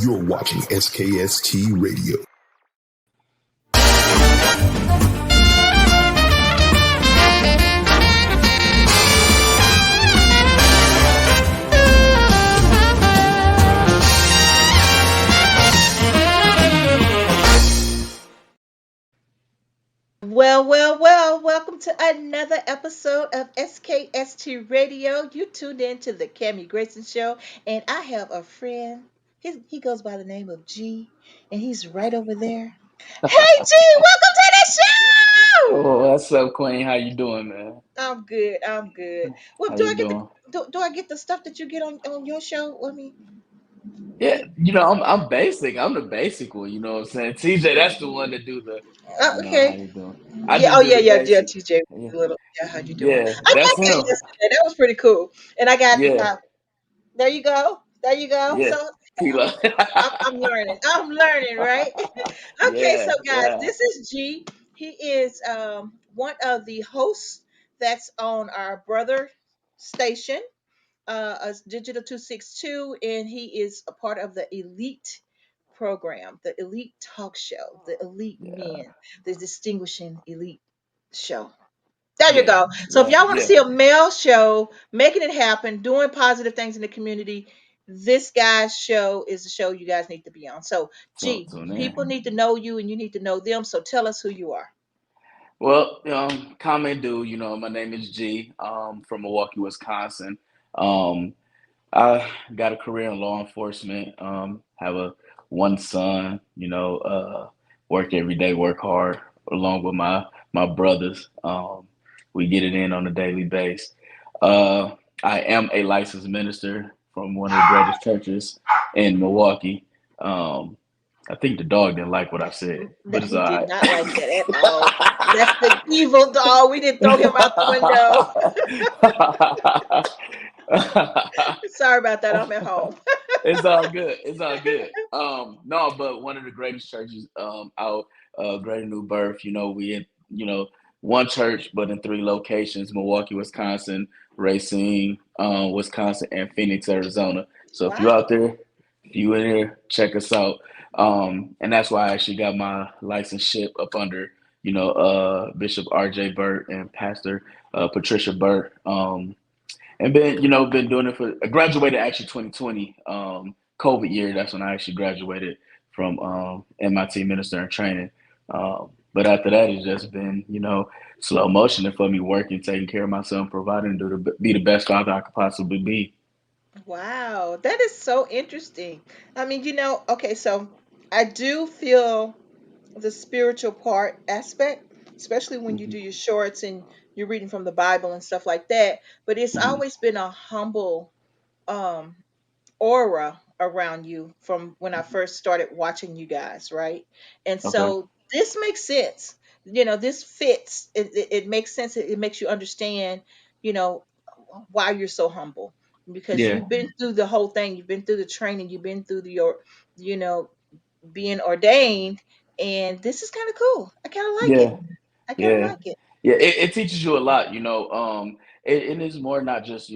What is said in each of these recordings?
You're watching SKST Radio. Welcome to another episode of SKST Radio. You tuned in to the Grayson Show, and I have a friend. He goes by the name of G, and he's right over there. Hey, G, welcome to the show! Oh, what's up, Queen? How you doing, man? I'm good. Well, How do you I get doing? do I get the stuff that you get on your show? I mean, Yeah, I'm basic. I'm the basic one. You know what I'm saying? TJ, that's the one that do the. How okay. you doing? I Yeah, just oh do yeah, the yeah, basic. TJ. Yeah, Little, yeah, how you doing? yeah, I that's met that him. yesterday. That was pretty cool. And I got Yeah, my There you go. There you go. yeah. So Tila. I'm learning. I'm learning, right? Okay, so Yeah, guys, yeah, this is G. He is one of the hosts that's on our brother station, Digital 262, and he is a part of the Elite program, the Elite Talk Show, the Elite yeah, Men, the Distinguishing Elite Show. There you yeah, go. So if yeah, y'all want to yeah. see a male show making it happen, doing positive things in the community, this guy's show is the show you guys need to be on. So, G, Tune people in. need to know you and you need to know them. So tell us who you are. Well, common dude. My name is G. From Milwaukee, Wisconsin. Um, I got a career in law enforcement. Have a one son. Work every day, work hard, along with my brothers. We get it in on a daily basis. Uh, I am a licensed minister from one of the greatest churches in Milwaukee. Um, I think the dog didn't like what I said, but it's He all did right. not like that at all. That's the evil dog. We didn't throw him out the window. Sorry about that. I'm at home. It's all good. It's all good. No, but one of the greatest churches out Greater New Birth. We in one church, but in three locations: Milwaukee, Wisconsin, Racine, Wisconsin, and Phoenix, Arizona. So if you're Wow. out there, if you in here, check us out. And that's why I actually got my licenseship up under Bishop R.J. Burt and Pastor Patricia Burt. And been doing it for. I graduated actually 2020, COVID year. That's when I actually graduated from MIT Minister in Training. But after that, it's just been slow motion for me, working, taking care of myself, providing to be the best father I could possibly be. Wow. That is so interesting. I mean, okay, so I do feel the spiritual part aspect, especially when you Hmm. do your shorts and you're reading from the Bible and stuff like that. But it's Hmm. always been a humble um, aura around you from when I first started watching you guys, right? And Okay. so this makes sense. This fits. It makes sense. It makes you understand, you know, why you're so humble because Yeah. you've been through the whole thing. You've been through the training. You've been through your, you know, being ordained, and this is kind of cool. I kind of like it. Yeah. I kind of Yeah. like it. Yeah, it teaches you a lot, it is more not just,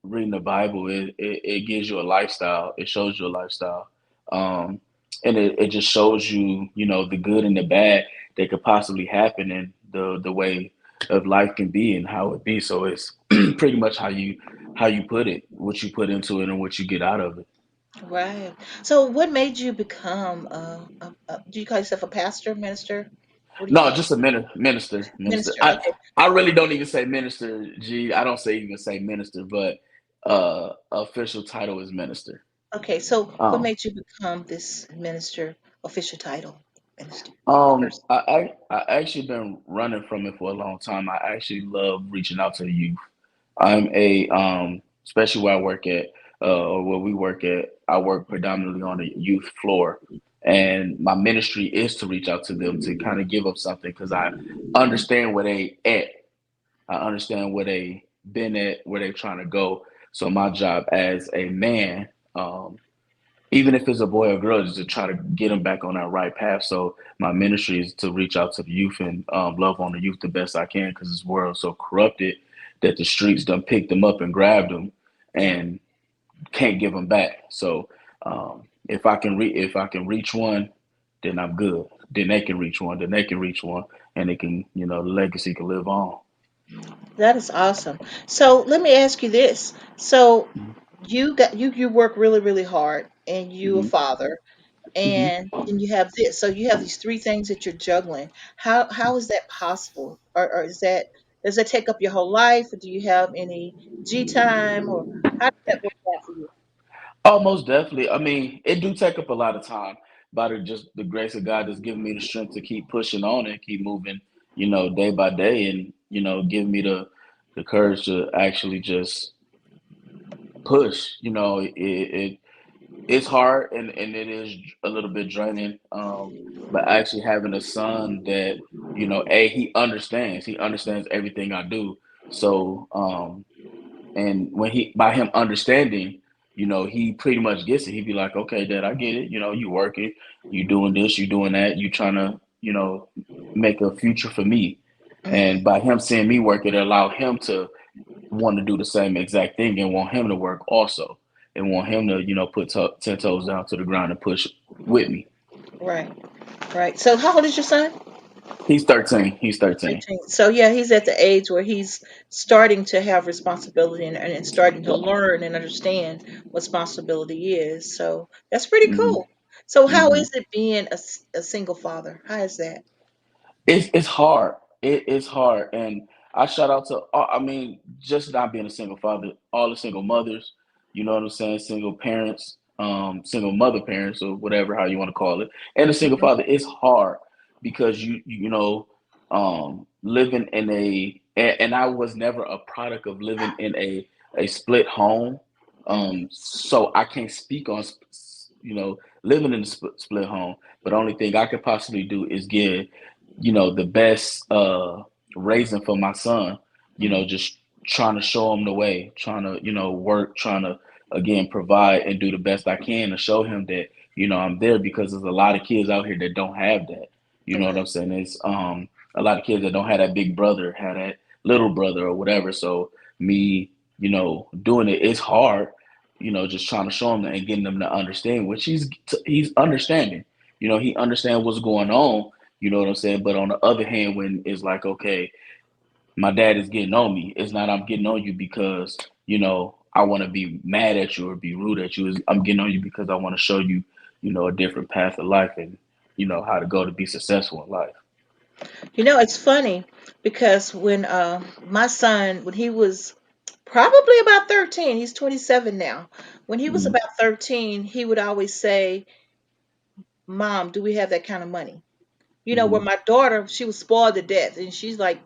reading the Bible. It gives you a lifestyle. It shows you a lifestyle. Um, and it just shows you, the good and the bad that could possibly happen and the way of life can be and how it be. So it's pretty much how you put it, what you put into it and what you get out of it. Right. So, what made you become do you call yourself a pastor, minister? What do you No, call just a yourself? minister, minister. Minister. I Okay. I really don't even say minister. G. I don't say even say minister, but official title is minister. Okay. So, what Um, made you become this minister official title? Minister person. I actually been running from it for a long time. I actually love reaching out to the youth. I'm a especially where I work at, or where we work at. I work predominantly on the youth floor, and my ministry is to reach out to them to kind of give them something because I understand where they at. I understand where they been at, where they're trying to go. So my job as a man, even if it's a boy or girl, is to try to get them back on that right path. So my ministry is to reach out to the youth and love on the youth the best I can because this world is so corrupted that the streets done picked them up and grabbed them Yeah. and can't give them back. So if I can reach one, then I'm good. Then they can reach one. Then they can reach one, and it can the legacy can live on. That is awesome. So let me ask you this. So you work really, really hard and you a Hmm. father Hmm. and then you have this. So you have these three things that you're juggling. How is that possible? Or is that does that take up your whole life? Or do you have any G time or how does that work out for you? Oh, most definitely. I mean, it do take up a lot of time, but it just the grace of God has given me the strength to keep pushing on and keep moving, day by day, and give me the courage to actually just push. It's hard and it is a little bit draining. But actually having a son that he understands everything I do. So and when he by him understanding, he pretty much gets it. He'd be like, okay, Dad, I get it. You working, you doing this, you doing that, you trying to make a future for me. Hmm. And by him seeing me work, it allowed him to want to do the same exact thing and want him to work also and want him to put 10 toes down to the ground and push with me. Right, right. So how old is your son? He's 13. He's 13. 13. So yeah, he's at the age where he's starting to have responsibility and starting to learn and understand what responsibility is. So that's pretty Hmm. cool. So how Hmm. is it being a single father? How is that? It's hard. It's hard, and I shout out to I mean, just not being a single father, all the single mothers. You know what I'm saying? Single parents, single mother parents, or whatever how you want to call it, and a single Mhm. father. It's hard because living in and I was never a product of living in a split home. Mhm. So I can't speak on living in a split home. But the only thing I could possibly do is give the best raising for my son, Mhm. just trying to show him the way, trying to, work, trying to again provide and do the best I can to show him that, I'm there because there's a lot of kids out here that don't have that. You know what Right. I'm saying? It's a lot of kids that don't have that big brother, have that little brother or whatever. So me, doing it's hard, just trying to show him that and getting them to understand, which he's understanding. He understands what's going on, you know what I'm saying? But on the other hand, when it's like, okay, my dad is getting on me, it's not I'm getting on you because, I want to be mad at you or be rude at you. I'm getting on you because I want to show you, a different path of life and, how to go to be successful in life. It's funny because when my son, when he was probably about 13, he's 27 now. When he was Hmm. about 13, he would always say, "Mom, do we have that kind of money?" Where Hmm. my daughter, she was spoiled to death, and she's like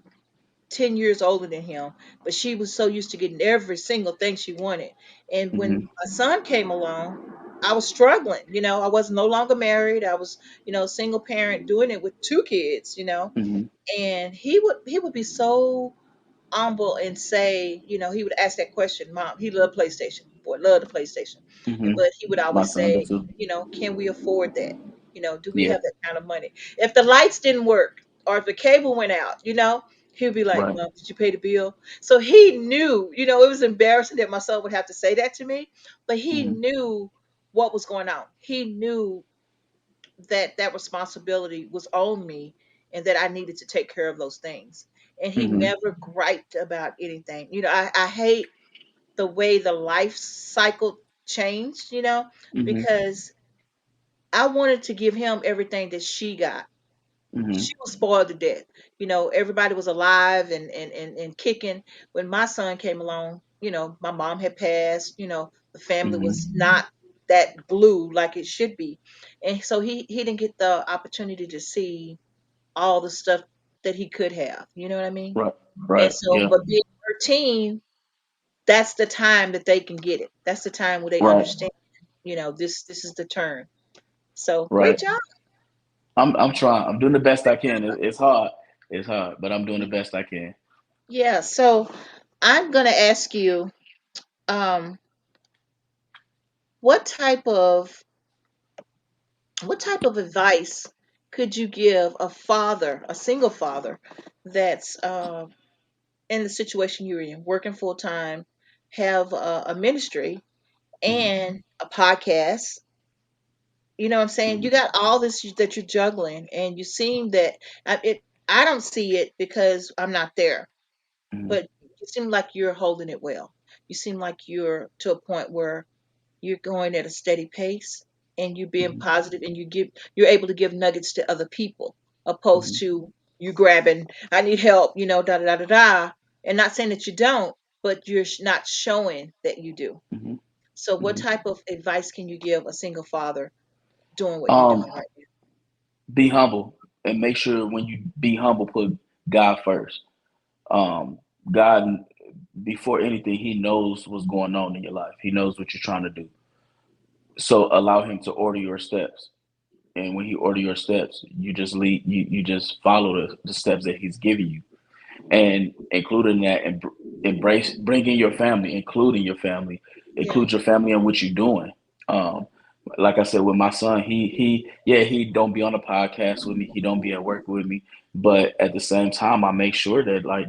10 years older than him, but she was so used to getting every single thing she wanted. And when Hmm. my son came along, I was struggling. I was no longer married. I was, a single parent doing it with two kids, Hmm. and he would be so humble and say, he would ask that question, Mom, he loved PlayStation. Boy, loved the PlayStation. Hmm. But he would My always son say, did too. can we afford that? Do we Yeah. have that kind of money? If the lights didn't work or if the cable went out, he would be like, Right. Mom, did you pay the bill? So he knew, it was embarrassing that my son would have to say that to me, but he Hmm. knew what was going on. He knew that that responsibility was on me and that I needed to take care of those things. And he Hmm. never griped about anything. I hate the way the life cycle changed, Hmm. because I wanted to give him everything that she got. Hmm. She was spoiled to death. Everybody was alive and kicking. When my son came along, my mom had passed, the family was Hmm. not that blue like it should be. And so he didn't get the opportunity to see all the stuff that he could have. You know what I mean? Right. And Right. so, Yeah. but being 13, that's the time that they can get it. That's the time where they Right. understand, this is the turn. So great Right. job. I'm trying. I'm doing the best I can. It's hard. It's hard, but I'm doing the best I can. Yeah. So I'm gonna ask you, um, what type of what type of advice could you give a father, a single father, that's in the situation you're in, working full time, have a ministry Hmm. and a podcast? You know what I'm saying? You Mhm, got all this that you're juggling, and you seem that I don't see it because I'm not there, mhm, but you seem like you're holding it well. You seem like you're to a point where you're going at a steady pace, and you're being mhm, positive, and you're able to give nuggets to other people, opposed mhm, to you grabbing, I need help, da da da da da, and not saying that you don't, but you're not showing that you do. mhm, So what mhm. type of advice can you give a single father doing what you're doing Um, right be humble and make sure when you be humble, put God first. Um, God, before anything, He knows what's going on in your life. He knows what you're trying to do. So allow Him to order your steps. And when He order your steps, you just lead. You just follow the steps that He's giving you, and including that, and embrace, bring in your family, now? include your family in what you're doing. Um, like I said, with my son, yeah, he don't be on the podcast with me, he don't be at work with me, but at the same time, I make sure that, like,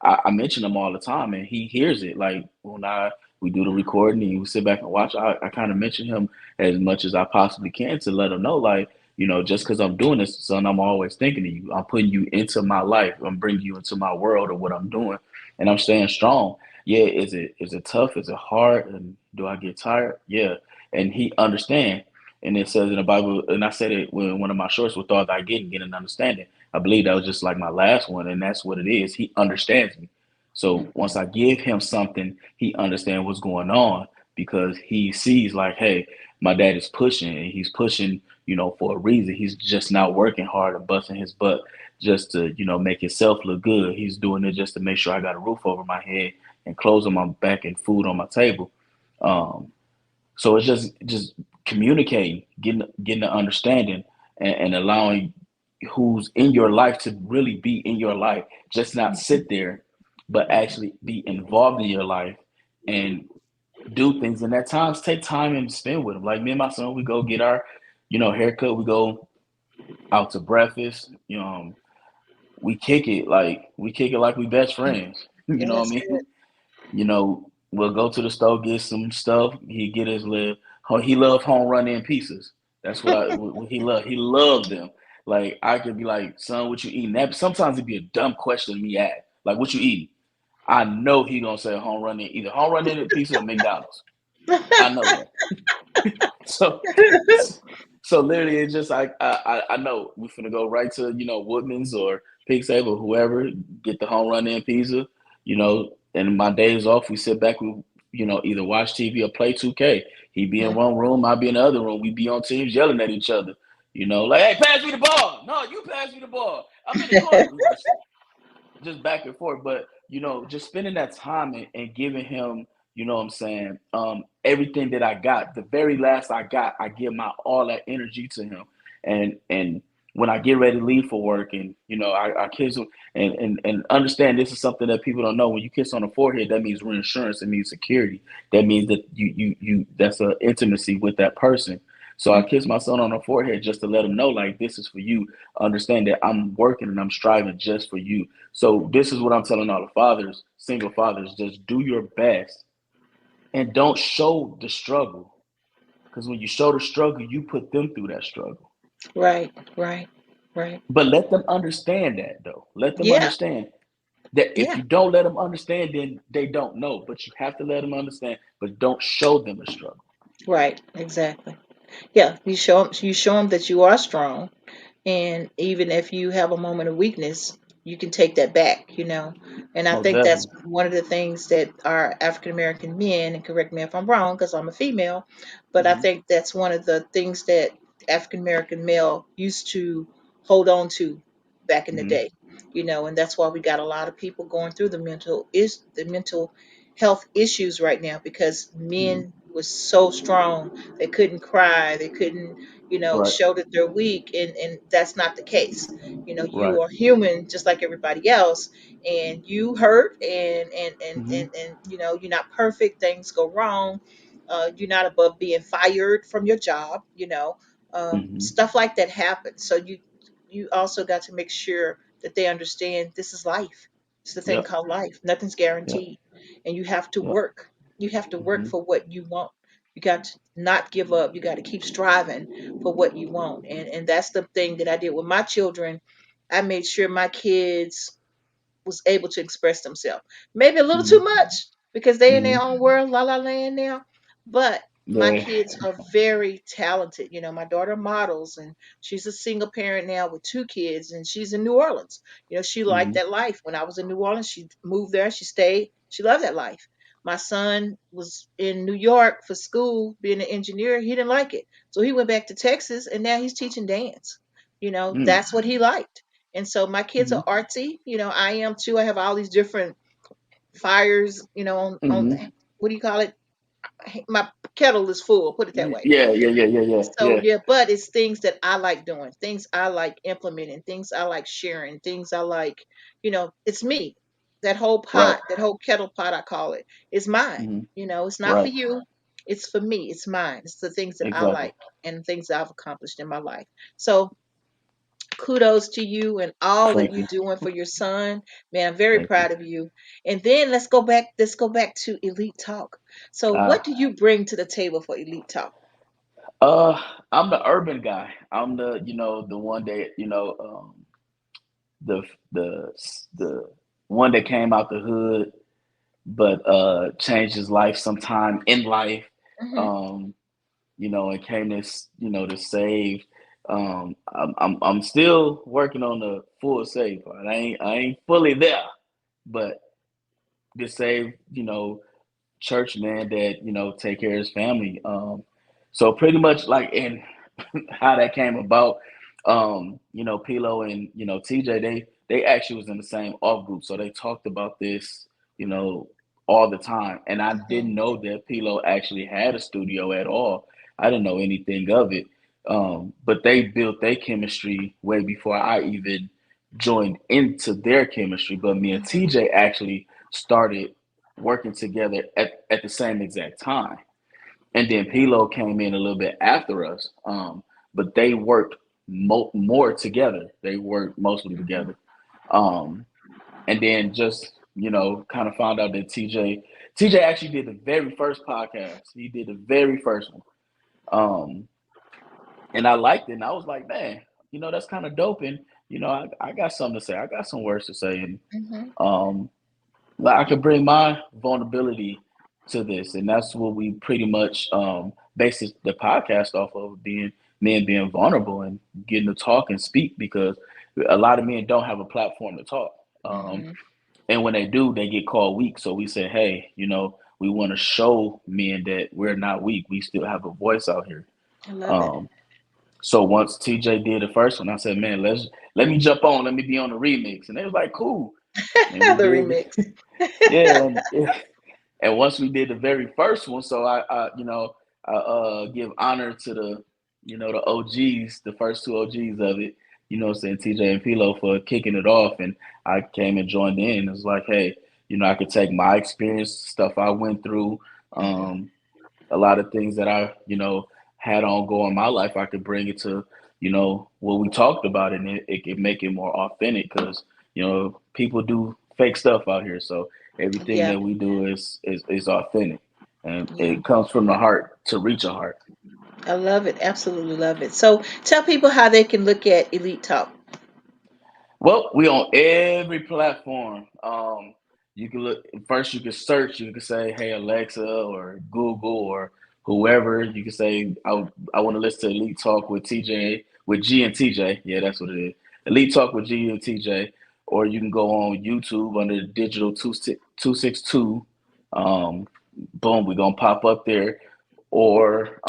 I mention him all the time, and he hears it. Like when we do the recording and we sit back and watch, I kind of mention him as much as I possibly can to let him know, like, just because I'm doing this, son, I'm always thinking of you. I'm putting you into my life. I'm bringing you into my world of what I'm doing, and I'm staying strong. Yeah, is it tough? Is it hard? And do I get tired? Yeah, and he understand. And it says in the Bible, and I said it when one of my shorts, with all that I get an understanding. I believe that was just like my last one, and that's what it is. He understands me. So once Hmm. I give him something, he understands what's going on, because he sees, like, hey, my dad is pushing, and he's pushing, for a reason. He's just not working hard and busting his butt just to, make himself look good. He's doing it just to make sure I got a roof over my head and clothes on my back and food on my table. Um, so it's just communicating, getting the understanding, and allowing who's in your life to really be in your life, just not sit there, but actually be involved in your life and do things. And at times, take time and spend with them. Like me and my son, we go get our, haircut. We go out to breakfast. We kick it like we best friends. You Yeah, know what I that's good. mean? We'll go to the store, get some stuff. He get his live. He loves home run in pieces. That's what he loved. He loved them. Like I could be like, son, what you eating? That sometimes it'd be a dumb question to me ask. Like, what you eating? I know he gonna say home run in, either home run in a pizza or McDonald's. I know that. So, so literally, it's just like I know we finna go right to Woodman's or Pig Save or whoever, get the home run in pizza. And my days off, we sit back, we either watch TV or play 2K. He be in Mhm. one room, I be in the other room. We be on teams yelling at each other. Like, hey, pass me the ball. No, you pass me the ball. I'm in the corner. We just back and forth. But just spending that time, and giving him, what I'm saying, everything that I got, the very last I got, I give my all that energy to him. And when I get ready to leave for work, and I kiss him, and understand, this is something that people don't know. When you kiss on the forehead, that means reinsurance, it means security. That means that you that's a intimacy with that person. So I kiss Mhm. my son on the forehead just to let him know, like, this is for you. Understand that I'm working and I'm striving just for you. So this is what I'm telling all the fathers, single fathers: just do your best and don't show the struggle. Because when you show the struggle, you put them through that struggle. Right, right, right. But let them understand that, though. Let them Yeah, understand that if yeah, you don't let them understand, then they don't know. But you have to let them understand, but don't show them the struggle. right, exactly. Yeah, you show them that you are strong, and even if you have a moment of weakness, you can take that back. And I Most think that's definitely. one of the things that our African American men, and correct me if I'm wrong because I'm a female, but I Hmm. think that's one of the things that African American male used to hold on to back in the Hmm. day. And that's why we got a lot of people going through the mental health issues right now, because Hmm. men was so strong, they couldn't cry, they couldn't Right. show that they're weak, and that's not the case. You Right. are human just like everybody else, and you hurt, Hmm. and you're not perfect, things go wrong. You're not above being fired from your job. Hmm. Stuff like that happens, so you also got to make sure that they understand this is life. It's the thing Yep. called life. Nothing's Yep. guaranteed, and you have to Yep. work. You have to work Hmm. for what you want. You got to not give up. You got to keep striving for what you want. And that's the thing that I did with my children. I made sure my kids was able to express themselves. Maybe a little too Hmm. much because they in their Hmm. own world, la la land now. But my Yeah. kids are very talented. You know, my daughter models and she's a single parent now with two kids and she's in New Orleans. You know, she liked Hmm. that life. When I was in New Orleans, she moved there, she stayed. She loved that life. My son was in New York for school, being an engineer. He didn't like it. So he went back to Texas and now he's teaching dance. You know, Mm. that's what he liked. And so my kids Hmm. are artsy. You know, I am too. I have all these different fires, you know, on Hmm. what do you call it? My kettle is full, put it that way. Yeah, yeah, yeah, yeah, yeah, So yeah. yeah, but it's things that I like doing, things I like implementing, things I like sharing, things I like, it's me. That whole Right. pot, that whole kettle pot I call it, is mine. Hmm. You know, it's not for Right. you. It's for me. It's mine. It's the things that I Exactly. like and things that I've accomplished in my life. So kudos to you and all that Thank you're you. doing for your son. Man, I'm very Thank you. proud of you. And then let's go back to Elite Talk. So Uh, what do you bring to the table for Elite Talk? uh, I'm the urban guy. I'm the, the one that, the the the one that came out the hood, but changed his life sometime in life. Hmm. Um, and came this, to save. I'm still working on the full save part. I ain't fully there, but to save, church man that take care of his family. So pretty much like in how that came about. Pilo and TJ, they actually was in the same off group, so they talked about this, you know, all the time. And I didn't know that Pilo actually had a studio at all. I didn't know anything of it. But they built their chemistry way before I even joined into their chemistry. But me and Hmm. TJ actually started working together at the same exact time. And then Pilo came in a little bit after us, but they worked more together. They worked mostly together. Um, and then just kind of found out that TJ actually did the very first podcast. He did the very first one, and I liked it. And I was like, man, that's kind of dope. And I got something to say. I got some words to say, and Hmm. um, like I could bring my vulnerability to this, and that's what we pretty much base the podcast off of, being men being vulnerable and getting to talk and speak, because a lot of men don't have a platform to talk, Hmm. and when they do, they get called weak. So we said, hey, we want to show men that we're not weak. We still have a voice out here. I love it. Um, so once TJ did the first one, I said, man, let me jump on, let me be on the remix, and they was like, cool, and we The did. remix. Yeah, and once we did the very first one, so I give honor to the OGs, the first two OGs of it, saying TJ and Pilo for kicking it off, and I came and joined in. It's like, hey, I could take my experience, stuff I went through, Hmm. um, a lot of things that I had on go in my life. I could bring it to what we talked about, and it could make it more authentic, because people do fake stuff out here. So everything Yeah, that we do is authentic, and yeah. it comes from the heart to reach a heart. I love it. Absolutely love it. So tell people how they can look at Elite Talk. Well, we on every platform. You can look first. You can search. You can say, "Hey Alexa," or Google, or whoever. You can say, I want to listen to Elite Talk with TJ, with G and TJ." Yeah, that's what it is. Elite Talk with G and TJ. Or you can go on YouTube under Digital 262. Boom, we're gonna pop up there. Or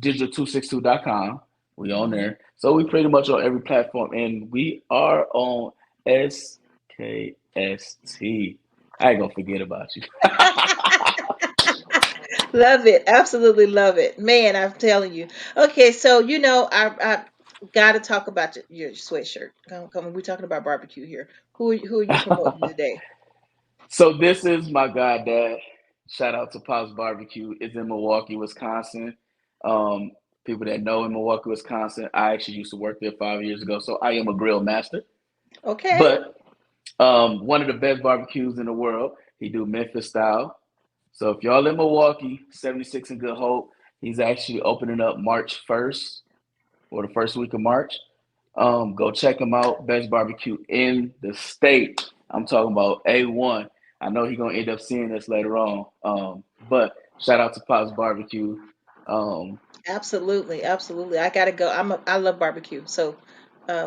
digital262.com. We on Hmm. there. So we pretty much on every platform, and we are on SKST. I ain't gonna forget about you. Love it. Absolutely love it. Man, I'm telling you. Okay, so I got to talk about your sweatshirt. Come, we're talking about barbecue here. Who are you promoting today? So this is my guy, Dad. Shout out to Pop's Barbecue. It's in Milwaukee, Wisconsin. Um, People that know in Milwaukee, Wisconsin, I actually used to work there 5 years ago, so I am a grill master. Okay. But one of the best barbecues in the world. He do Memphis style. So if y'all in Milwaukee, 76 in Good Hope, he's actually opening up March 1st or the first week of March. Go check him out. Best barbecue in the state. I'm talking about A1. I know he's gonna end up seeing this later on. But shout out to Pop's Barbecue. Um, Absolutely, absolutely. I gotta go. I love barbecue. So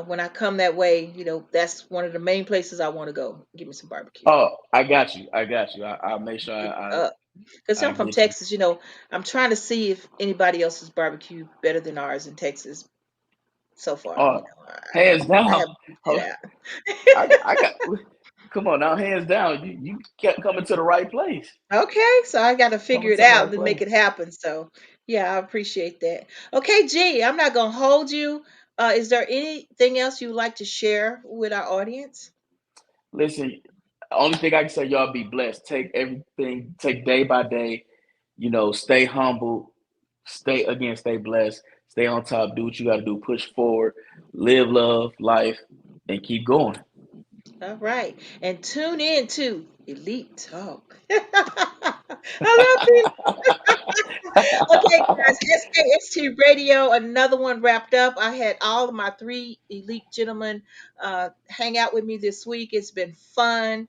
when I come that way, that's one of the main places I want to go. Give me some barbecue. oh, I got you. I got you. I'll make sure Hook I, it up. Because I I'm from get you. Texas, I'm trying to see if anybody else's barbecue better than ours in Texas so far. Oh, hands I down. haven't figured Oh, it out. I got. Come on now, hands down. You kept coming to the right place. Okay, so I got to figure Coming it to the out right and make place. it happen. So, yeah, I appreciate that. Okay, G, I'm not going to hold you. Is there anything else you would like to share with our audience? Listen, only thing I can say, y'all be blessed. Take everything, take day by day. Stay humble. Stay blessed. Stay on top. Do what you got to do. Push forward. Live, love, life, and keep going. All right. And tune in to Elite Talk. I love you. Okay, guys, SKST Radio, another one wrapped up. I had all of my three elite gentlemen hang out with me this week. It's been fun.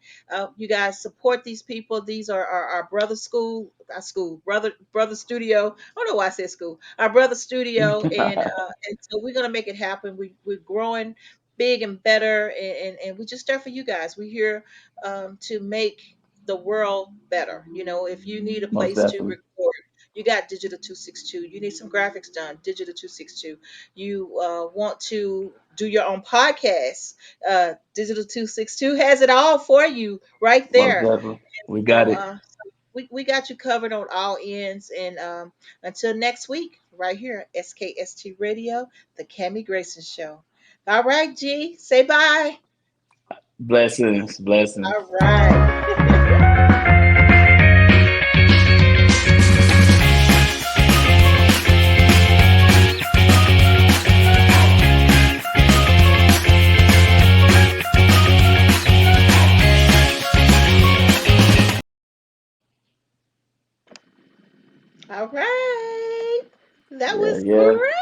You guys support these people. These are our brother school, our school, brother studio. I don't know why I said school. Our brother studio, and so we're gonna make it happen. We're growing big and better, and we're just there for you guys. We're here to make the world better. If you need a Most place to definitely. record, you got Digital 262. You need some graphics done, Digital 262. You want to do your own podcast, Digital 262 has it all for you right Most there. definitely. We got So it. we got you covered on all ends. And until next week, right here, SKST Radio, the Cami Grayson Show. All right, G, say bye. Blessings. Blessings. All right. All right. That Yeah, was yeah. great.